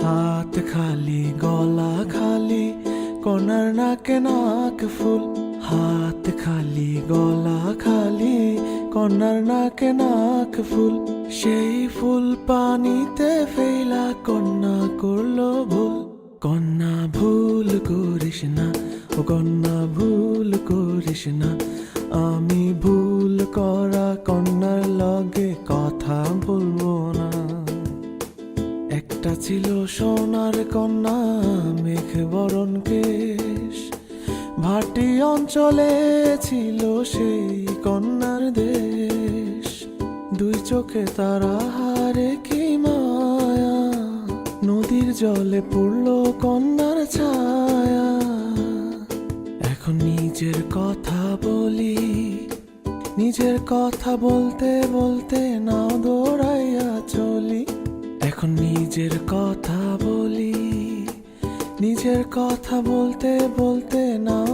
হাত খালি গলা খালি কনার নাকে নাক ফুল। হাত খালি গলা খালি কনার নাকে নাক ফুল। সেই ফুল পানিতে ফেলা কন্যা করলো ভুল। কন্যা ভুল করিস না, ও কন্যা ভুল করিস না। আমি ভুল করা কন্যার লগে কথা বলবো না। একটা ছিল সোনার কন্যা মেঘ বরণ কেশ। ভাটি অঞ্চলে ছিল সেই কন্যার দেশ। দুই চোখে তারা হারে কি মায়া, নদীর জলে পড়লো কন্যার ছায়া। এখন নিজের কথা বলি, নিজের কথা বলতে বলতে নাও দৌড়াইয়া চলি। এখন নিজের কথা বলি, নিজের কথা বলতে বলতে নাও